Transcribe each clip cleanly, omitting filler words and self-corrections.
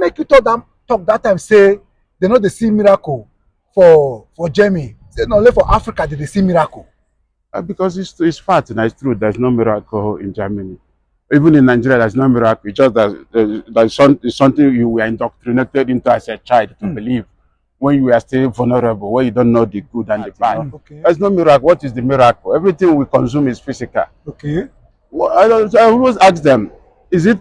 make you talk that time say they know they see miracle for Germany. Say no, only for Africa did they see miracle. Because it's fact and it's true. There's no miracle in Germany. Even in Nigeria, there's no miracle. It's just that there's something you were indoctrinated into as a child to believe when you are still vulnerable, when you don't know the good and the bad. Okay. There's no miracle. What is the miracle? Everything we consume is physical. Okay. Well, I always ask them, is it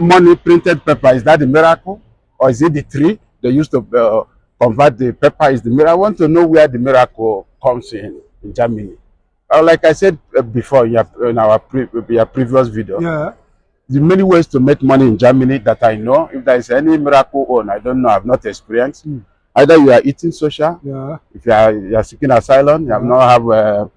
money, printed paper? Is that the miracle? Or is it the tree they used to convert the paper? Is the miracle? I want to know where the miracle comes in Germany. Like I said before in our previous video, the many ways to make money in Germany that I know. If there is any miracle on, I don't know, I've not experienced. Either you are eating social, if you are seeking asylum, you have not have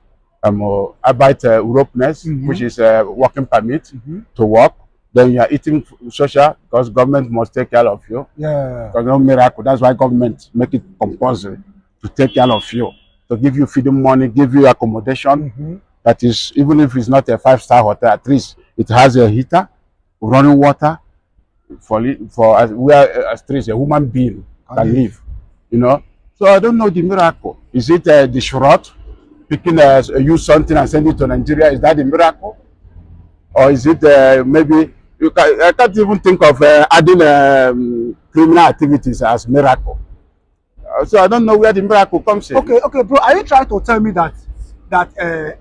Arbeitsüberlassung, which is a working permit to work. Then you are eating social because government must take care of you. Because no miracle. That's why government make it compulsory to take care of you, to give you feeding money, give you accommodation. That is, even if it's not a 5-star hotel, at least it has a heater, running water for where at least a human being can live. You know. So I don't know the miracle. Is it the Shrot picking use something and send it to Nigeria? Is that the miracle? Or is it maybe I can't even think of adding criminal activities as miracle. So I don't know where the miracle comes in. Okay, bro. Are you trying to tell me that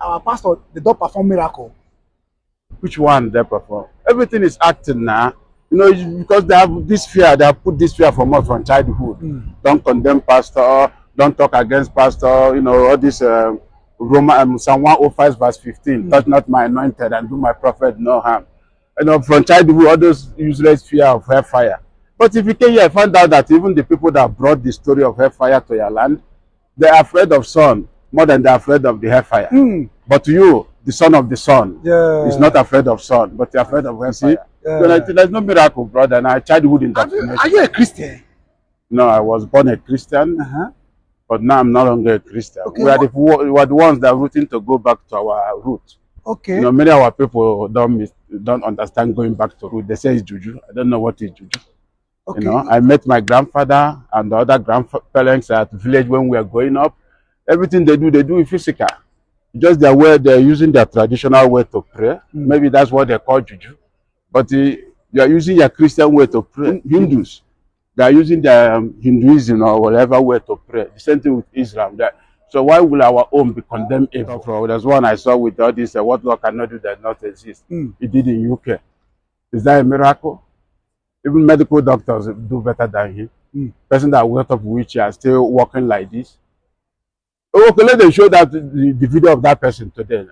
our pastor they don't perform miracle? Which one they perform? Everything is acting now. You know, because they have this fear. They have put this fear from us from childhood. Don't condemn pastor. Don't talk against pastor. You know, all this Psalm 105 verse 15. Touch not my anointed and do my prophet no harm. You know, from childhood, all those useless fear of hellfire. But if you came here, I found out that even the people that brought the story of hellfire to your land, they are afraid of sun more than they are afraid of the hellfire. But you, the son of the sun, is not afraid of sun, but you're afraid of hellfire. So there's no miracle, brother. And I childhood indoctrination. Are you a Christian? No, I was born a Christian, but now I'm no longer a Christian. Okay, we are the ones that are rooting to go back to our roots. Okay. You know, many of our people don't understand going back to root. They say it's juju. I don't know what is juju. Okay. You know, I met my grandfather and the other grandparents at the village when we were growing up. Everything they do it physical. Just their way, they're using their traditional way to pray. Maybe that's what they call juju. But you are using your Christian way to pray. Hindus, they are using their Hinduism or whatever way to pray. The same thing with Islam. So why will our own be condemned evil? There's one I saw with all this, what God cannot do does not exist. He did in UK. Is that a miracle? Even medical doctors do better than him. Person that went up wheelchair still walking like this. Okay, let them show that the video of that person today.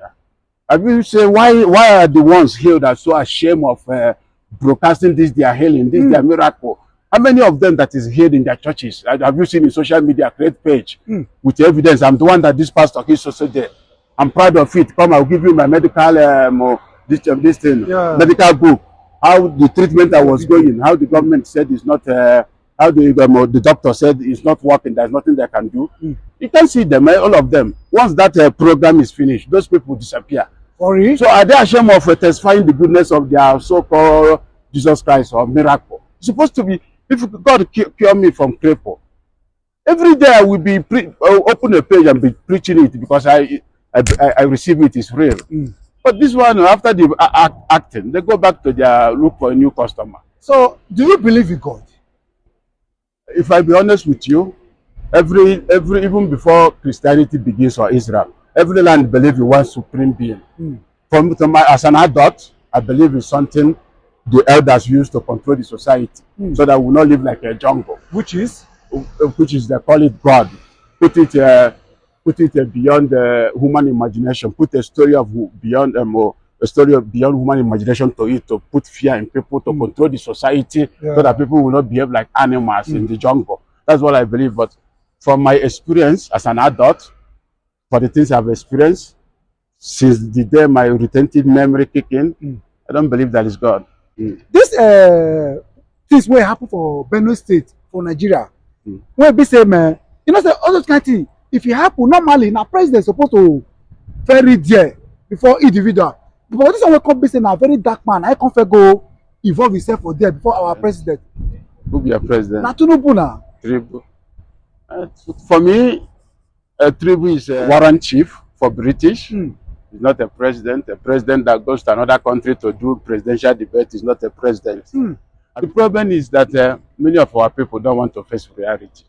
Have you say why are the ones healed are so ashamed of broadcasting this their healing, this their miracle? How many of them that is healed in their churches? Have you seen in social media create page with evidence? I'm the one that this pastor is also there. I'm proud of it. Come, I'll give you my medical this thing, medical book. How the treatment I was going, how the government said it's not, how the doctor said it's not working. There's nothing they can do. You can see them, all of them. Once that program is finished, those people disappear. Sorry? So are they ashamed of testifying the goodness of their so-called Jesus Christ or miracle? It's supposed to be, if God cure me from cripple, every day I will be open a page and be preaching it because I receive it is real. But this one, after the acting, they go back to their look for a new customer. So, do you believe in God? If I be honest with you, every even before Christianity begins or Israel, every land believes in one supreme being. As an adult, I believe in something the elders use to control the society, so that we will not live like a jungle. Which is they call it God. Put it beyond human imagination. Put a story of beyond human imagination to it, to put fear in people, to control the society, so that people will not behave like animals in the jungle. That's what I believe. But from my experience as an adult, for the things I've experienced since the day my retentive memory kicked in, I don't believe that is God. This things will happen for Benue State, for Nigeria. When we say, man, you know, say all those kind of things, if it happen normally, now president supposed to very there before individual. But this one will come be saying a very dark man. I can't go involve himself for there before our president. Who be a president? Na Tinubu na. Tinubu. For me, Tinubu is a warrant chief for British. He's not a president. A president that goes to another country to do presidential debate is not a president. The problem is that many of our people don't want to face reality.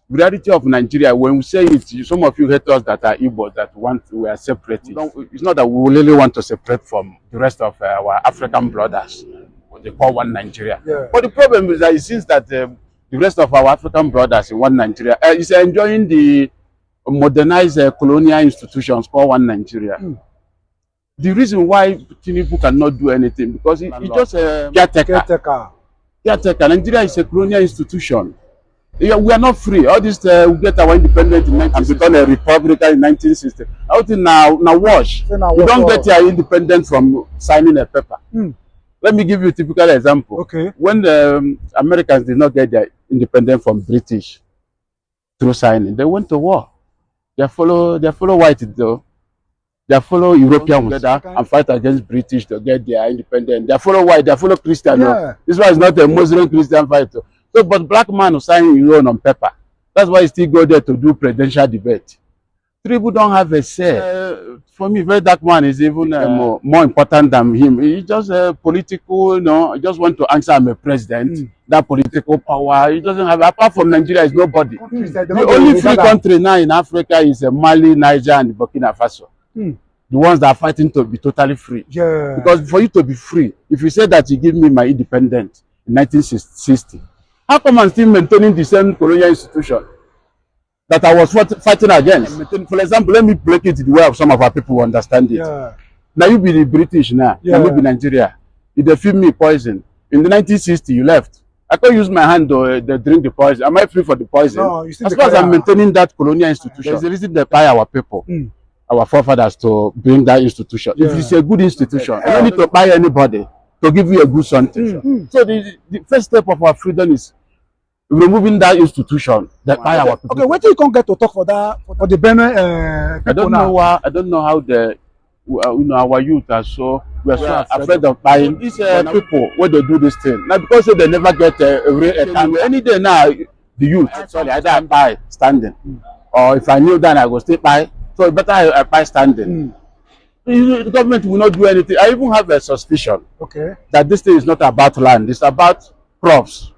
Reality of Nigeria, when we say it, some of you hate us that are Igbo, that we are separated. It's not that we really want to separate from the rest of our African brothers. What they call one Nigeria. Yeah. But the problem is that it seems that the rest of our African brothers in one Nigeria is enjoying the modernized colonial institutions called one Nigeria. The reason why Tinubu cannot do anything because he just a caretaker. Nigeria is a colonial institution. We are not free. All this we get our independence in 1960 and become a republic in 1960. How to now wash? You don't get your independence from signing a paper. Let me give you a typical example. Okay. When the Americans did not get their independence from British through signing, they went to war. They follow white though. They follow Europeans together and fight against British to get their independence. They follow white. They follow Christian. Yeah. This one is not a Muslim Christian fight. So, but black man who sign his own on paper. That's why he still go there to do presidential debate. People don't have a say. For me, very dark man is even more important than him. He's just a political, he just want to answer I'm a president. That political power, he doesn't have. Apart from Nigeria, is nobody. The only free country now in Africa is Mali, Niger, and Burkina Faso. The ones that are fighting to be totally free. Yeah. Because for you to be free, if you say that you give me my independence in 1960, how come I'm still maintaining the same colonial institution that I was fighting against? For example, let me break it the way of some of our people who understand it. Yeah. Now you be the British now, Yeah. now you be Nigeria. If they feed me poison, in the 1960s you left. I can't use my hand to drink the poison. Am I free for the poison? No, you still as long as I'm maintaining that colonial institution, there's a reason they buy our people. Our forefathers to bring that institution. Yeah. If it's a good institution, I don't need to buy anybody to give you a good something. So the first step of our freedom is removing that institution that buy our people. Okay, where do you come get to talk for that for the Benue people I don't know how the our youth are so afraid of buying these people when they do this thing. Now because they never get a real time. Any day now the youth either I buy standing or if I knew that I would still buy. So better I buy standing. The government will not do anything. I even have a suspicion that this thing is not about land, it's about crops.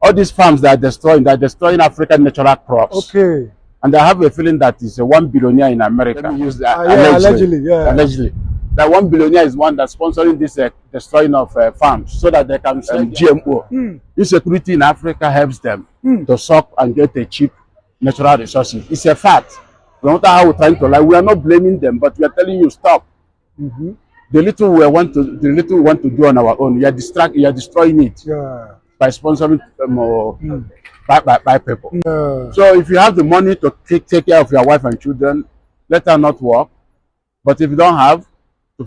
All these farms that are destroying African natural crops. Okay. And I have a feeling that it's a 1 billionaire in America. Let me use that. Allegedly. That 1 billionaire is one that's sponsoring this destroying of farms so that they can sell GMO. Insecurity in Africa helps them to suck and get a cheap natural resources. It's a fact. No matter how we're trying to lie, we are not blaming them, but we are telling you stop. The little we want to do on our own, you are destroying it by sponsoring by people. So if you have the money to take care of your wife and children, let her not work. But if you don't have,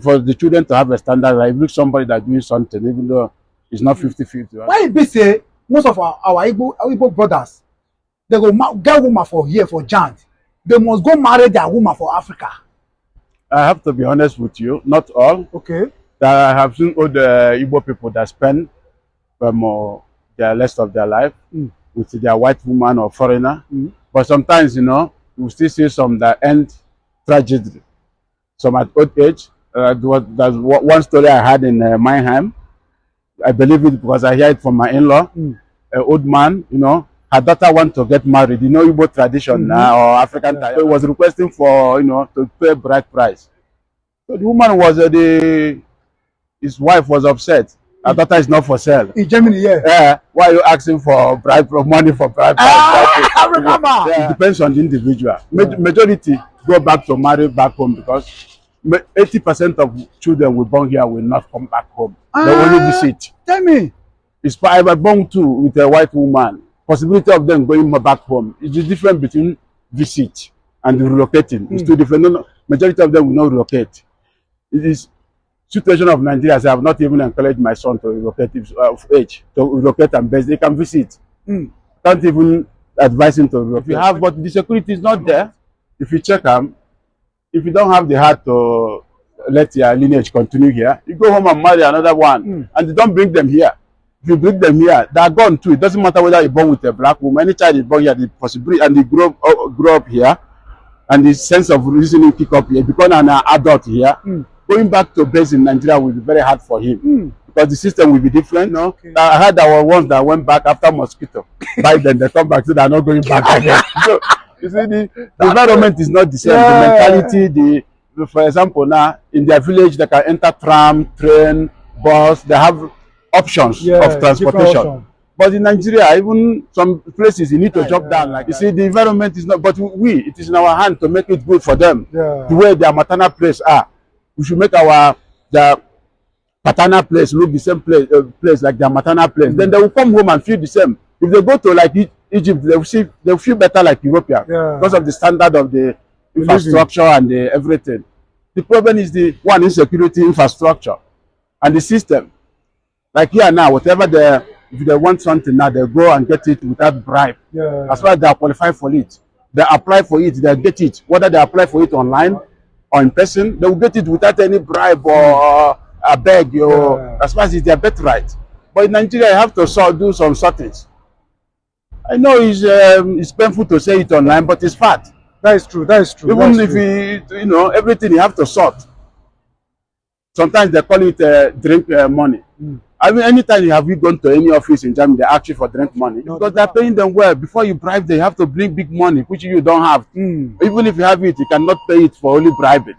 for the children to have a standard life, look somebody that's doing something, even though it's not 50-50. Why be say most of our Igbo brothers, they go get woman for here for Jant. They must go marry their woman for Africa. I have to be honest with you, not all. Okay. That I have seen all the Igbo people that spend the rest of their life with their white woman or foreigner. But sometimes, you still see some that end tragedy. Some at old age. There's one story I had in Mannheim. I believe it because I hear it from my in-law. An old man, her daughter want to get married. Igbo tradition now or African tradition. So he was requesting for, to pay bride price. So the woman was his wife was upset. Her daughter is not for sale. In Germany, why are you asking for money for bride price? I remember. It depends on the individual. Majority go back to marry back home because 80% of children we born here will not come back home. They only visit. Tell me. I was born too with a white woman. Possibility of them going back home. It's the difference between visit and relocating. It's two different. No, majority of them will not relocate. It is situation of Nigeria. I have not even encouraged my son to relocate of age to relocate and base. They can visit. Can't even advise him to relocate. If you have, but the security is not there. If you check them, if you don't have the heart to let your lineage continue here, you go home and marry another one, and they don't bring them here. If you bring them here, they are gone too. It doesn't matter whether you're born with a black woman. Any child is born here, the possibility, and they grow up here, and the sense of reasoning pick up here, become an adult here. Going back to base in Nigeria will be very hard for him because the system will be different. No, okay. I heard there were ones that went back after mosquito. By then they come back, so they are not going back again. So you see, the environment is not the same. Yeah. The mentality, for example, now in their village they can enter tram, train, bus. They have options of transportation. But in Nigeria, even some places you need to drop down. Like you see, the environment is not. But it is in our hand to make it good for them. Yeah. The way their maternal place are. We should make the paternal place look the same place like their maternal place. Then they will come home and feel the same. If they go to like Egypt, they will feel better like European because of the standard of the infrastructure and everything. The problem is the one insecurity infrastructure and the system. Like here now, whatever if they want something now, they go and get it without bribe. Yeah. As far as they are qualified for it, they apply for it, they get it. Whether they apply for it online or in person, they will get it without any bribe or a beg, as far as it's their birthright. But in Nigeria, you have to do some sortings. I know it's painful to say it online, but it's fact. That is true. That is true. Even if everything you have to sort. Sometimes they call it drink money. I mean, anytime have you gone to any office in Germany, they ask you for drink money because they're paying them well. Before you bribe, they have to bring big money, which you don't have. Even if you have it, you cannot pay it for only bribing.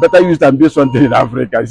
Better use than build something in Africa.